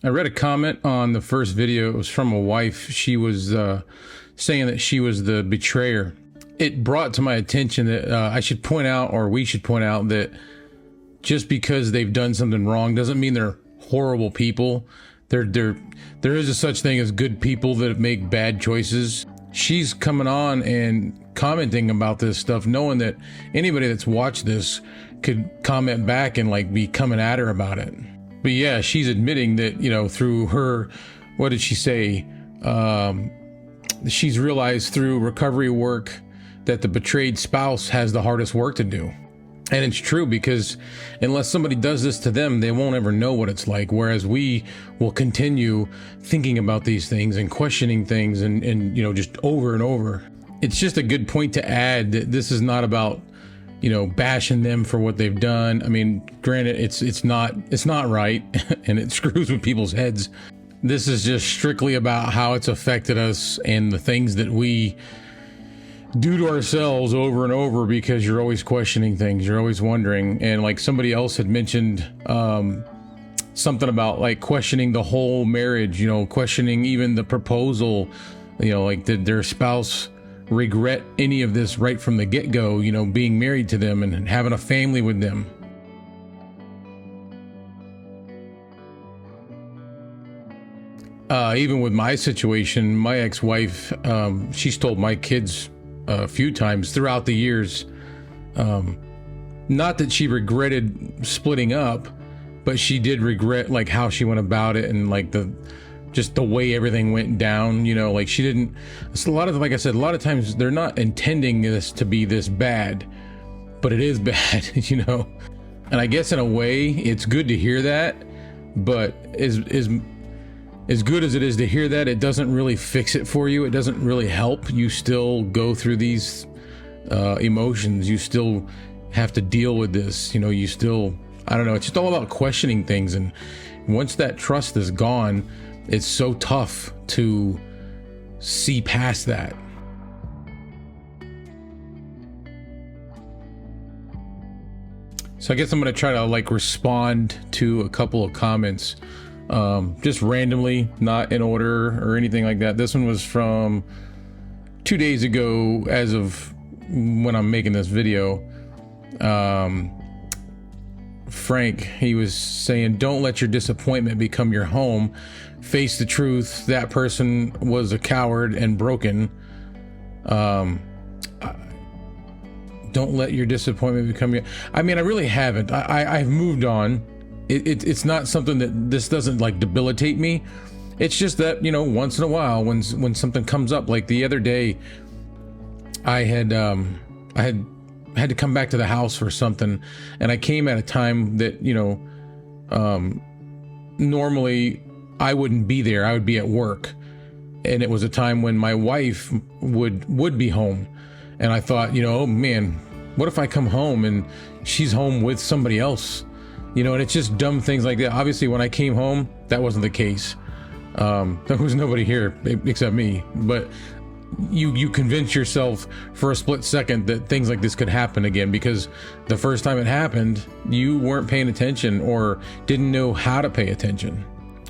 I read a comment on the first video. It was from a wife. She was saying that she was the betrayer. It brought to my attention that I should point out, or we should point out, that just because they've done something wrong doesn't mean they're horrible people. There is a such thing as good people that make bad choices. She's coming on and commenting about this stuff, knowing that anybody that's watched this could comment back and like be coming at her about it. But yeah, she's admitting that, you know, through her, what did she say? She's realized through recovery work that the betrayed spouse has the hardest work to do. And it's true, because unless somebody does this to them, they won't ever know what it's like. Whereas we will continue thinking about these things and questioning things and you know, just over and over. It's just a good point to add that this is not about, you know, bashing them for what they've done. I mean, granted, it's not right and it screws with people's heads. This is just strictly about how it's affected us and the things that we do to ourselves over and over, because you're always questioning things, you're always wondering. And like somebody else had mentioned something about like questioning the whole marriage, you know, questioning even the proposal, you know, like did their spouse regret any of this right from the get-go, you know, being married to them and having a family with them. Even with my situation, my ex-wife, she's told my kids a few times throughout the years, not that she regretted splitting up, but she did regret like how she went about it and like just the way everything went down, you know, like she didn't, it's a lot of, like I said, a lot of times they're not intending this to be this bad, but it is bad, you know? And I guess in a way it's good to hear that, but as good as it is to hear that, it doesn't really fix it for you. It doesn't really help. You still go through these emotions. You still have to deal with this, you know, you still, I don't know, it's just all about questioning things. And once that trust is gone, it's so tough to see past that. So I guess I'm going to try to like respond to a couple of comments, just randomly, not in order or anything like that. This one was from 2 days ago as of when I'm making this video. Frank, he was saying, don't let your disappointment become your home. Face the truth. That person was a coward and broken. Don't let your disappointment become your... I mean, I really haven't. I've moved on. It's not something that this doesn't like debilitate me. It's just that, you know, once in a while when something comes up, like the other day, I had to come back to the house for something, and I came at a time that, you know, normally I wouldn't be there. I would be at work, and it was a time when my wife would be home, and I thought, you know, oh man, what if I come home and she's home with somebody else, you know? And it's just dumb things like that. Obviously, when I came home, that wasn't the case. There was nobody here except me, but you convince yourself for a split second that things like this could happen again, because the first time it happened, you weren't paying attention or didn't know how to pay attention.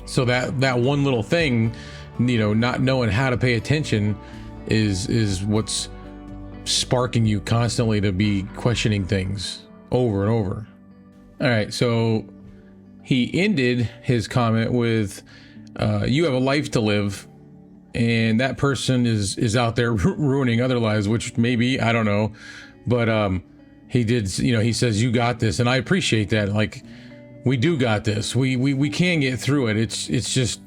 So that one little thing, you know, not knowing how to pay attention is what's sparking you constantly to be questioning things over and over. All right, so he ended his comment with, you have a life to live, and that person is out there ruining other lives, which maybe, I don't know, but he did, you know, he says, you got this, and I appreciate that. Like, we do got this. We can get through it. It's just,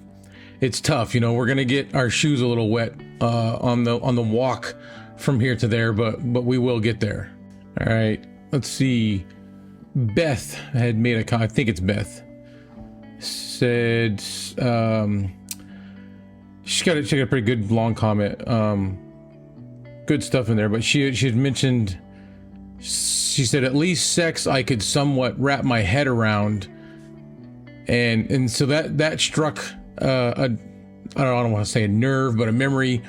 it's tough, you know. We're gonna get our shoes a little wet on the walk from here to there, but we will get there. All right, let's see. Beth had made a comment. I think it's Beth. Said she's got a pretty good long comment. Good stuff in there, but she had mentioned, she said, at least sex I could somewhat wrap my head around, and so that struck I don't want to say a nerve, but a memory.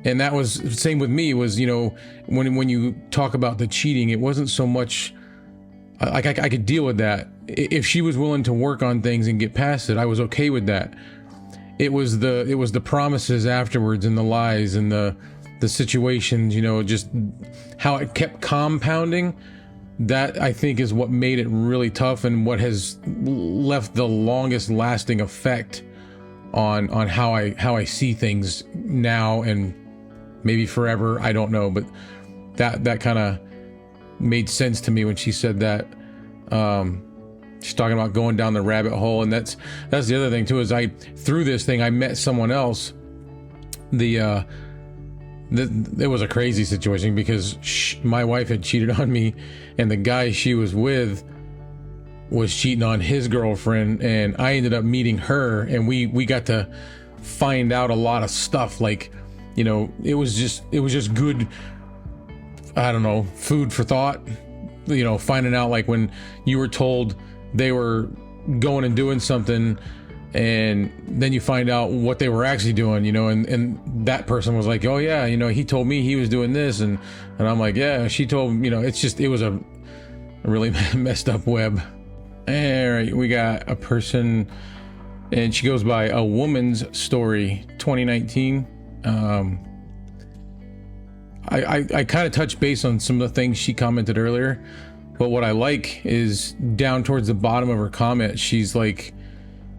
And that was same with me, was, you know, when you talk about the cheating, it wasn't so much I could deal with that. If she was willing to work on things and get past it, I was okay with that. It was the promises afterwards and the lies and the situations, you know, just how it kept compounding. That I think is what made it really tough and what has left the longest lasting effect on how I see things now and maybe forever. I don't know, but that kind of made sense to me when she said that. She's talking about going down the rabbit hole, and that's the other thing too, is through this thing I met someone else. It was a crazy situation because my wife had cheated on me, and the guy she was with was cheating on his girlfriend, and I ended up meeting her, and we got to find out a lot of stuff. Like, you know, it was just good, I don't know, food for thought. You know, finding out, like, when you were told they were going and doing something, and then you find out what they were actually doing, you know, and that person was like, oh yeah, you know, he told me he was doing this, and I'm like, yeah, she told, you know, it was a really messed up web. All right, we got a person, and she goes by A Woman's Story 2019. I kind of touched base on some of the things she commented earlier, but what I like is down towards the bottom of her comment, she's like,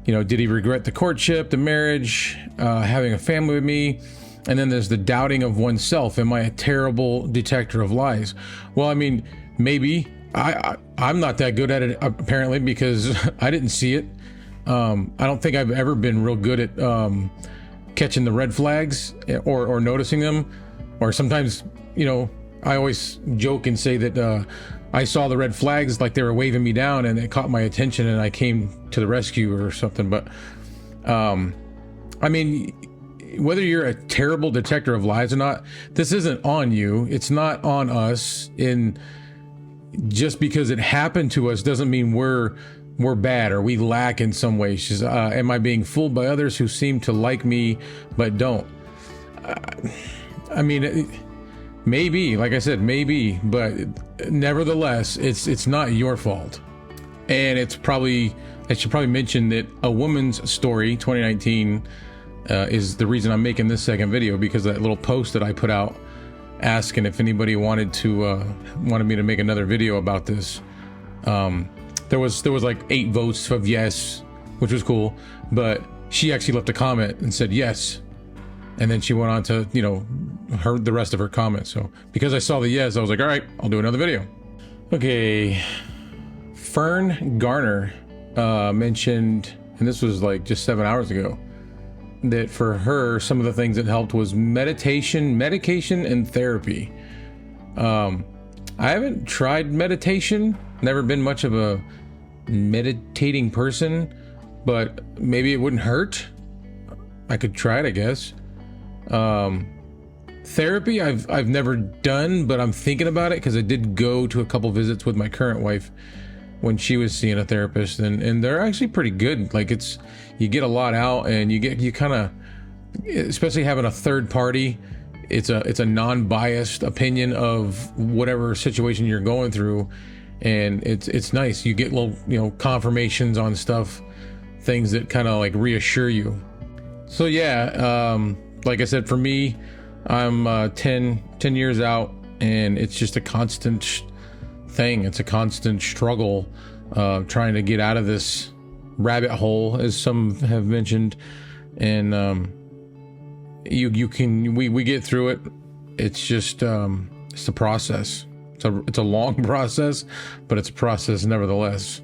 you know, did he regret the courtship, the marriage, having a family with me? And then there's the doubting of oneself. Am I a terrible detector of lies? Well, I mean, maybe. I'm not that good at it, apparently, because I didn't see it. I don't think I've ever been real good at catching the red flags or noticing them. Or sometimes, you know, I always joke and say that I saw the red flags like they were waving me down, and it caught my attention and I came to the rescue or something. But I mean, whether you're a terrible detector of lies or not, this isn't on you. It's not on us. Just because it happened to us doesn't mean we're bad or we lack in some way. She's, am I being fooled by others who seem to like me but don't? I mean, maybe, like I said, maybe, but nevertheless, it's not your fault. And I should probably mention that A Woman's Story 2019 is the reason I'm making this second video, because that little post that I put out asking if anybody wanted me to make another video about this. There was like 8 votes of yes, which was cool, but she actually left a comment and said yes. And then she went on to, you know, the rest of her comments. So because I saw the yes, I was like, all right, I'll do another video. Okay. Fern Garner mentioned, and this was like just 7 hours ago, that for her, some of the things that helped was meditation, medication, and therapy. I haven't tried meditation, never been much of a meditating person, but maybe it wouldn't hurt. I could try it, I guess. Therapy I've never done, but I'm thinking about it because I did go to a couple visits with my current wife when she was seeing a therapist, and they're actually pretty good. Like, you get a lot out, and you kind of, especially having a third party, it's a non-biased opinion of whatever situation you're going through, and it's nice. You get little, you know, confirmations on stuff, things that kind of like reassure you. So yeah, like I said, for me, I'm 10 years out, and it's just a constant thing. It's a constant struggle, trying to get out of this rabbit hole, as some have mentioned. And we get through it. It's just it's a process. It's a long process, but it's a process nevertheless.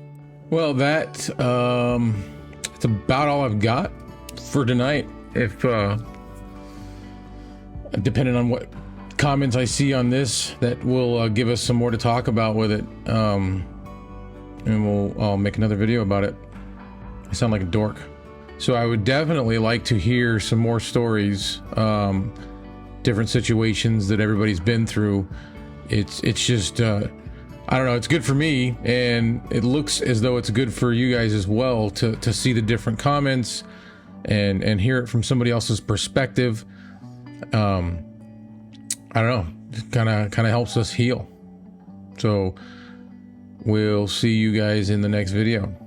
Well, it's about all I've got for tonight. If depending on what comments I see on this, that will give us some more to talk about with it, and I'll make another video about it. I sound like a dork. So I would definitely like to hear some more stories, different situations that everybody's been through. It's just I don't know, it's good for me, and it looks as though it's good for you guys as well to see the different comments and hear it from somebody else's perspective. I don't know, it kind of helps us heal. So We'll see you guys in the next video.